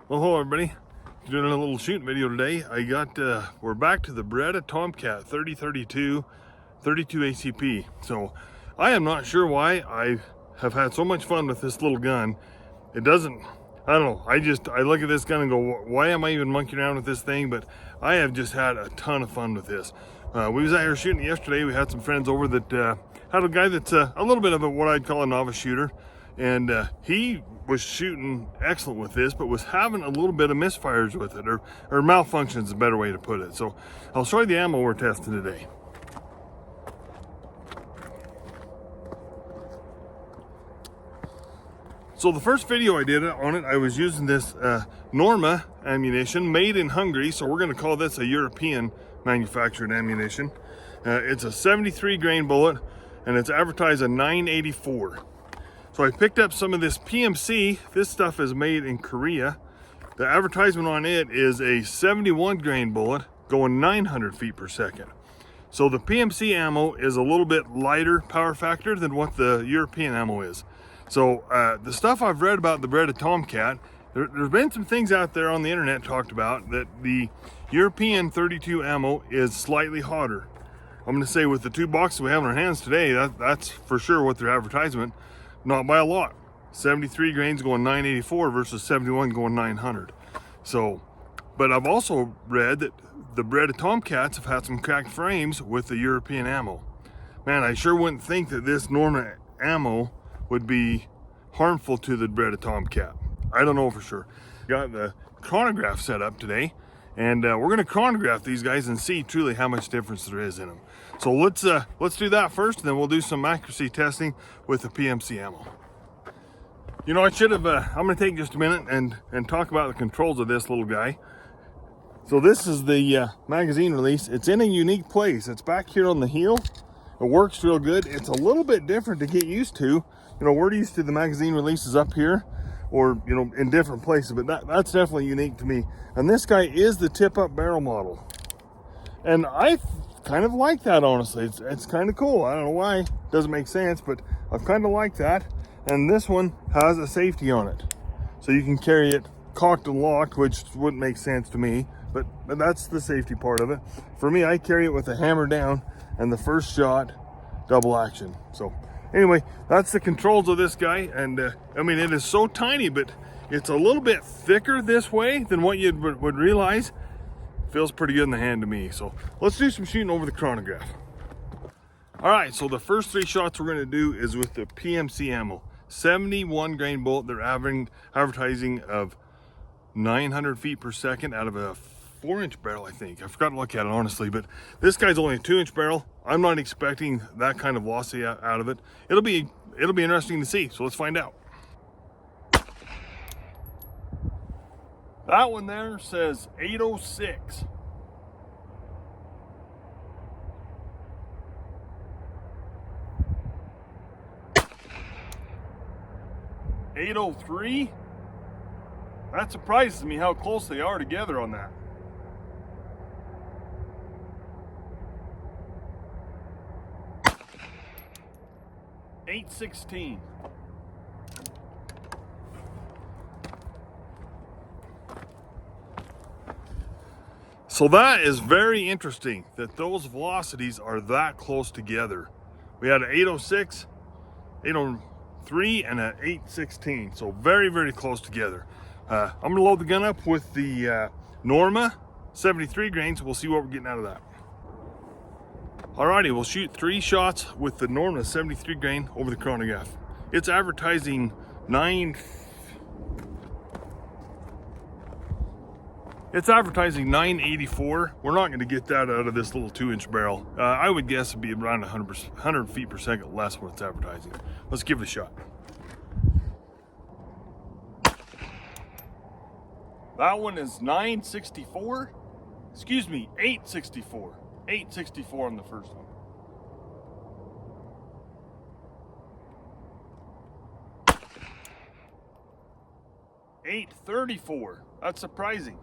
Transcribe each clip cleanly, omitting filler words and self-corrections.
Well, hello everybody. Doing a little shooting video today. We're back to the Beretta Tomcat 3032 32 ACP. So I am not sure why I have had so much fun with this little gun. I don't know. I look at this gun and go, why am I even monkeying around with this thing? But I have just had a ton of fun with this. We was out here shooting yesterday. We had some friends over that had a guy that's a little bit of what I'd call a novice shooter. And he was shooting excellent with this, but was having a little bit of misfires with it, or malfunctions is a better way to put it. So I'll show you the ammo we're testing today. So the first video I did on it, I was using this Norma ammunition made in Hungary. So we're going to call this a European manufactured ammunition. It's a 73 grain bullet, and it's advertised a 984. So I picked up some of this PMC. This stuff is made in Korea. The advertisement on it is a 71 grain bullet going 900 feet per second. So the PMC ammo is a little bit lighter power factor than what the European ammo is. So the stuff I've read about the Beretta Tomcat, there's been some things out there on the internet talked about that the European 32 ammo is slightly hotter. I'm going to say with the two boxes we have in our hands today, that's for sure what their advertisement. Not by a lot. 73 grains going 984 versus 71 going 900. So, but I've also read that the Beretta Tomcats have had some cracked frames with the European ammo. Man, I sure wouldn't think that this Norma ammo would be harmful to the Beretta Tomcat. I don't know for sure. Got the chronograph set up today, and we're going to chronograph these guys and see truly how much difference there is in them. So let's do that first, and then we'll do some accuracy testing with the PMC ammo. You know, I'm going to take just a minute and talk about the controls of this little guy. So this is the magazine release. It's in a unique place. It's back here on the heel. It works real good. It's a little bit different to get used to. You know, we're used to the magazine releases up here, or, you know, in different places, but that's definitely unique to me. And this guy is the tip-up barrel model. And I kind of like that, honestly. It's kind of cool. I don't know why. It doesn't make sense, but I kind of like that. And this one has a safety on it. So you can carry it cocked and locked, which wouldn't make sense to me, but that's the safety part of it. For me, I carry it with a hammer down and the first shot double action. So anyway, that's the controls of this guy. And I mean, it is so tiny, but it's a little bit thicker this way than what you would realize. Feels pretty good in the hand to me. So let's do some shooting over the chronograph. All right, so the first three shots we're going to do is with the PMC ammo. 71 grain bullet. They're advertising of 900 feet per second out of a 4-inch barrel, I think. I forgot to look at it, honestly, but this guy's only a 2-inch barrel. I'm not expecting that kind of velocity out of it. It'll be interesting to see, so let's find out. That one there says 806. .803. That surprises me how close they are together on that. .816. So that is very interesting that those velocities are that close together. We had an 806, 803, and an 816. So very, very close together. I'm gonna load the gun up with the Norma 73 grains. We'll see what we're getting out of that. Alrighty, we'll shoot 3 shots with the Norma 73 grain over the chronograph. It's advertising 984. We're not going to get that out of this little 2-inch barrel. I would guess it'd be around 100 feet per second less what it's advertising. Let's give it a shot. That one is 964. Excuse me, 864. 864 on the first one. .834. That's surprising.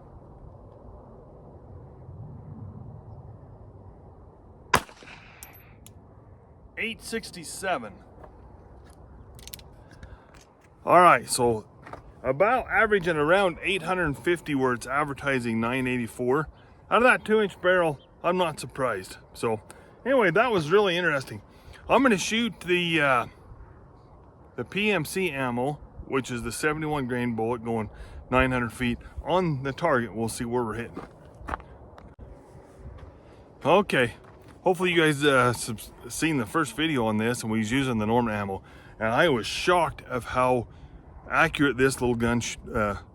.867. All right, so about averaging around 850 where it's advertising 984. Out of that 2-inch barrel, I'm not surprised. So anyway, that was really interesting. I'm going to shoot the PMC ammo, which is the 71 grain bullet going 900 feet on the target. We'll see where we're hitting. Okay, hopefully you guys seen the first video on this, and we was using the Norma ammo, and I was shocked of how accurate this little gun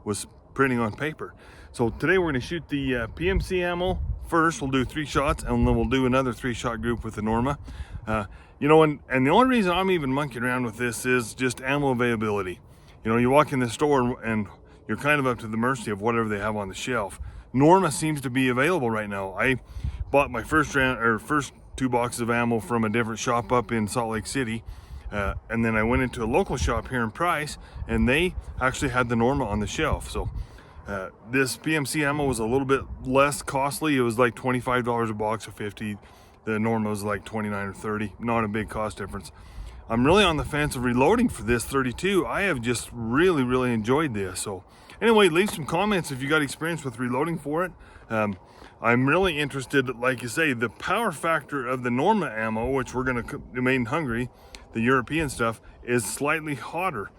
was printing on paper. So today we're going to shoot the PMC ammo first. We'll do 3 shots, and then we'll do another 3-shot group with the Norma. You know, and the only reason I'm even monkeying around with this is just ammo availability. You know, you walk in the store and you're kind of up to the mercy of whatever they have on the shelf. Norma seems to be available right now. I bought my first 2 boxes of ammo from a different shop up in Salt Lake City. And then I went into a local shop here in Price, and they actually had the Norma on the shelf. So this PMC ammo was a little bit less costly. It was like $25 a box of 50. The Norma was like 29 or 30. Not a big cost difference. I'm really on the fence of reloading for this 32. I have just really enjoyed this. So anyway, leave some comments if you got experience with reloading for it. I'm really interested, like you say, the power factor of the Norma ammo, which we're going to made in Hungary, the European stuff, is slightly hotter.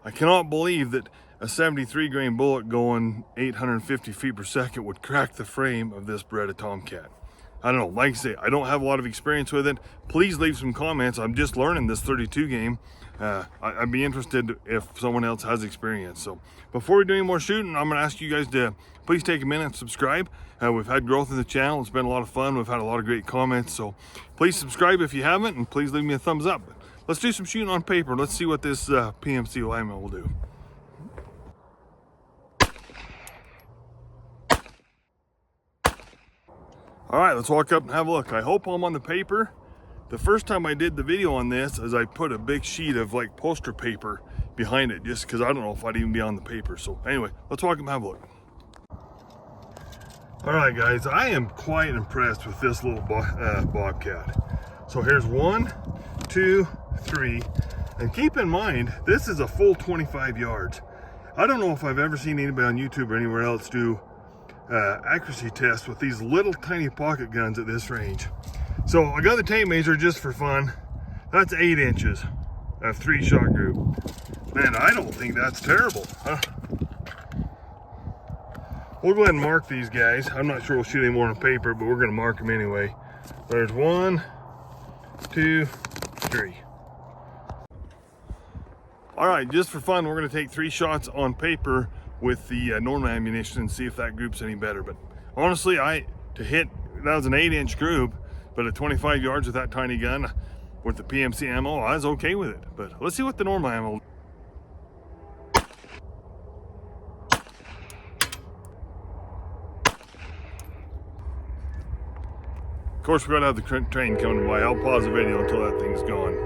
I cannot believe that a 73 grain bullet going 850 feet per second would crack the frame of this Beretta Tomcat. I don't know, like I say, I don't have a lot of experience with it. Please leave some comments. I'm just learning this 32 game. I'd be interested if someone else has experience. So before we do any more shooting, I'm gonna ask you guys to please take a minute and subscribe. We've had growth in the channel. It's been a lot of fun. We've had a lot of great comments. So please subscribe if you haven't, and please leave me a thumbs up. Let's do some shooting on paper. Let's see what this PMC ammo will do. All right, let's walk up and have a look. I hope I'm on the paper. The first time I did the video on this is I put a big sheet of like poster paper behind it, just because I don't know if I'd even be on the paper. So anyway, let's walk up and have a look. All right, guys, I am quite impressed with this little Bobcat. So here's 1, 2, 3, and keep in mind, this is a full 25 yards. I don't know if I've ever seen anybody on YouTube or anywhere else do accuracy tests with these little tiny pocket guns at this range. So I got the tape measure just for fun. That's 8 inches of 3-shot group. Man, I don't think that's terrible, huh? We'll go ahead and mark these guys. I'm not sure we'll shoot any more on paper, but we're gonna mark them anyway. There's 1, 2, 3. All right, just for fun, we're gonna take 3 shots on paper with the Norma ammunition and see if that group's any better. But honestly, that was an 8-inch group, but at 25 yards with that tiny gun with the PMC ammo, I was okay with it. But let's see what the Norma ammo. Of course, we're gonna have the train coming by. I'll pause the video until that thing's gone.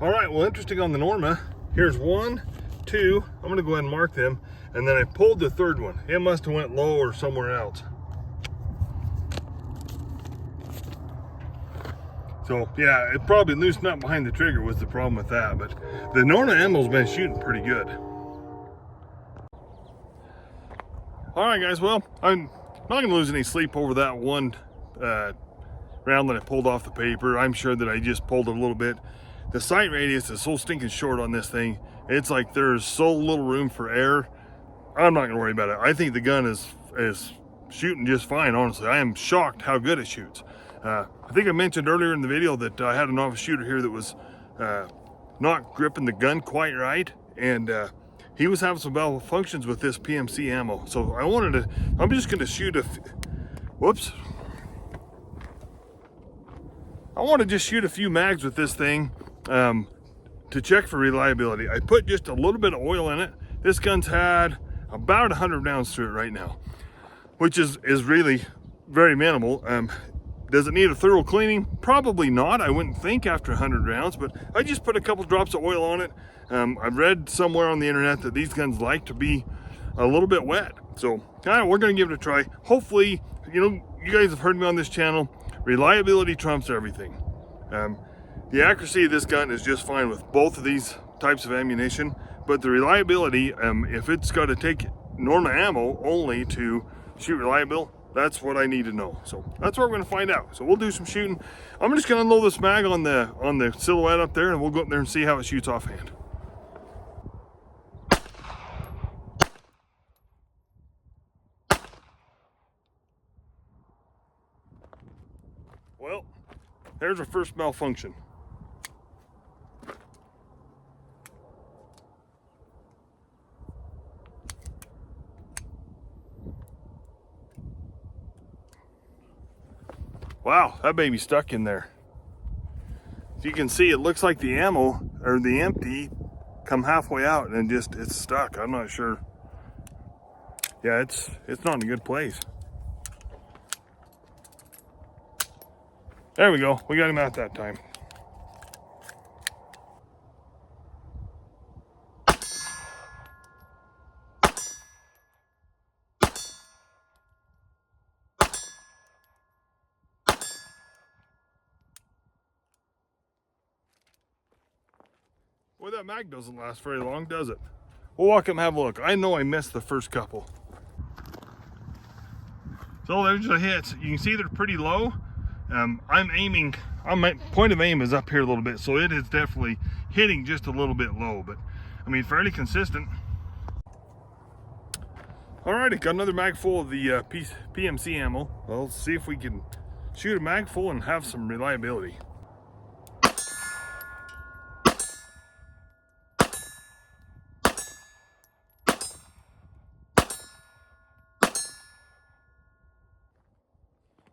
All right, well, interesting on the Norma. Here's 1, 2, I'm gonna go ahead and mark them, and then I pulled the 3rd one. It must have went low or somewhere else. So yeah, it probably loosened up behind the trigger was the problem with that, but the Norma ammo's been shooting pretty good. All right, guys, well, I'm not gonna lose any sleep over that one round that I pulled off the paper. I'm sure that I just pulled it a little bit. The sight radius is so stinking short on this thing. It's like there's so little room for air. I'm not gonna worry about it. I think the gun is shooting just fine, honestly. I am shocked how good it shoots. I think I mentioned earlier in the video that I had a novice shooter here that was not gripping the gun quite right, and he was having some malfunctions with this PMC ammo. So I'm just gonna shoot I want to just shoot a few mags with this thing to check for reliability. I put just a little bit of oil in it. This gun's had about 100 rounds through it right now, which is really very minimal. Does it need a thorough cleaning? Probably not, I wouldn't think, after 100 rounds, but I just put a couple drops of oil on it. I've read somewhere on the internet that these guns like to be a little bit wet. So we're gonna give it a try. Hopefully, you guys have heard me on this channel, reliability trumps everything. The accuracy of this gun is just fine with both of these types of ammunition, but the reliability, if it's got to take Norma ammo only to shoot reliable, that's what I need to know. So that's what we're going to find out. So we'll do some shooting. I'm just going to unload this mag on the silhouette up there, and we'll go up there and see how it shoots offhand. Well, there's our first malfunction. Wow, that baby's stuck in there. As you can see, it looks like the ammo, or the empty, come halfway out and just, it's stuck. I'm not sure. Yeah, it's not in a good place. There we go, we got him out that time. Well, that mag doesn't last very long, does it? We'll walk up and have a look. I know I missed the first couple. So there's the hits. You can see they're pretty low. I'm aiming, my point of aim is up here a little bit, so it is definitely hitting just a little bit low, but I mean, fairly consistent. Alrighty, got another mag full of the PMC ammo. Well, let's see if we can shoot a mag full and have some reliability.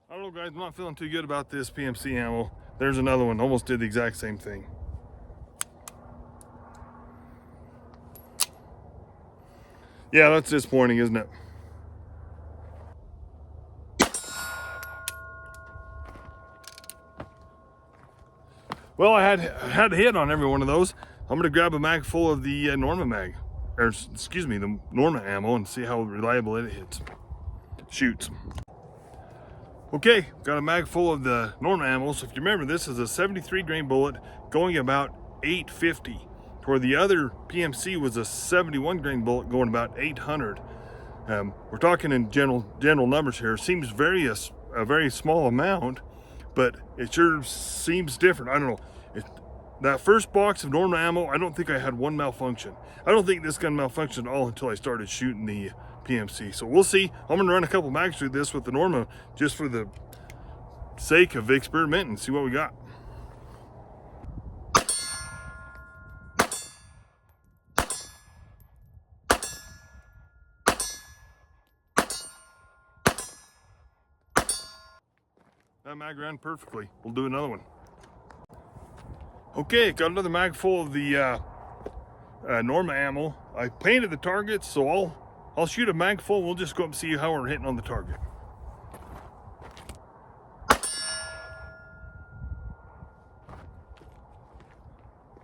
I don't know, guys, I'm not feeling too good about this PMC ammo. There's another one, almost did the exact same thing. Yeah, that's disappointing, isn't it? Well, I had a hit on every one of those. I'm gonna grab a mag full of the Norma mag, or excuse me, the Norma ammo, and see how reliable it shoots. Okay, got a mag full of the Norma ammo. So if you remember, this is a 73 grain bullet going about 850, where the other PMC was a 71 grain bullet going about 800. We're talking in general numbers here. Seems a very small amount, but it sure seems different. I don't know. That first box of Norma ammo, I don't think I had one malfunction. I don't think this gun malfunctioned at all until I started shooting the PMC. So we'll see. I'm gonna run a couple mags through this with the Norma just for the sake of experimenting and see what we got. That mag ran perfectly. We'll do another one. Okay, got another mag full of the Norma ammo. I painted the targets, so I'll shoot a mag full. We'll just go up and see how we're hitting on the target.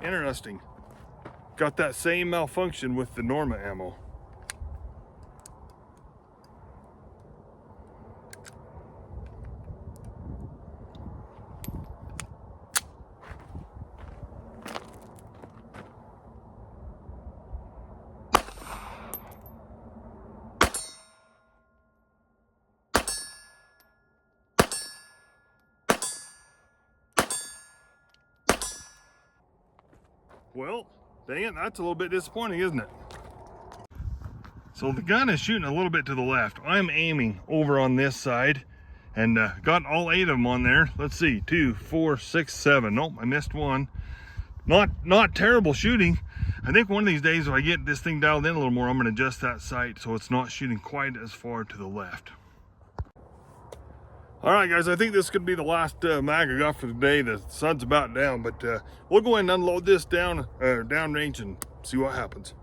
Interesting. Got that same malfunction with the Norma ammo. Well, dang it, that's a little bit disappointing, isn't it? So the gun is shooting a little bit to the left. I'm aiming over on this side and got all 8 of them on there. Let's see, 2, 4, 6, 7. Nope, I missed one. Not terrible shooting. I think one of these days if I get this thing dialed in a little more, I'm gonna adjust that sight so it's not shooting quite as far to the left. All right, guys, I think this could be the last mag I got for today. The sun's about down, but we'll go ahead and unload this downrange and see what happens.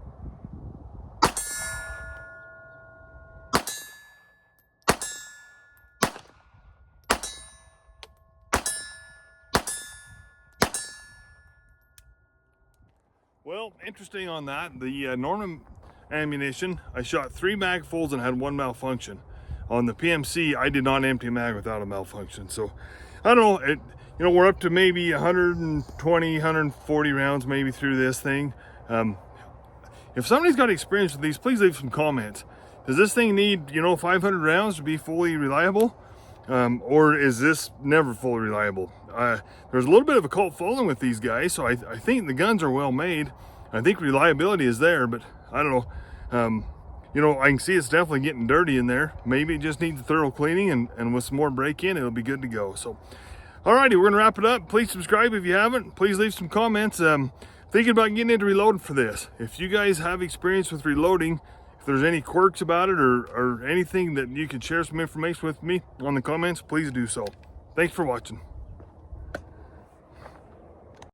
Well, interesting on that. The Norma ammunition, I shot 3 mag fulls and had 1 malfunction. On the PMC, I did not empty a mag without a malfunction. So I don't know, we're up to maybe 120, 140 rounds maybe through this thing. if somebody's got experience with these, please leave some comments. Does this thing need, you know, 500 rounds to be fully reliable? Or is this never fully reliable? There's a little bit of a cult following with these guys, so I think the guns are well made. I think reliability is there, but I don't know. You know, I can see it's definitely getting dirty in there. Maybe it just needs a thorough cleaning, and with some more break-in, it'll be good to go. So, alrighty, we're gonna wrap it up. Please subscribe if you haven't. Please leave some comments. Thinking about getting into reloading for this. If you guys have experience with reloading, if there's any quirks about it or anything that you could share some information with me on the comments, please do so. Thanks for watching.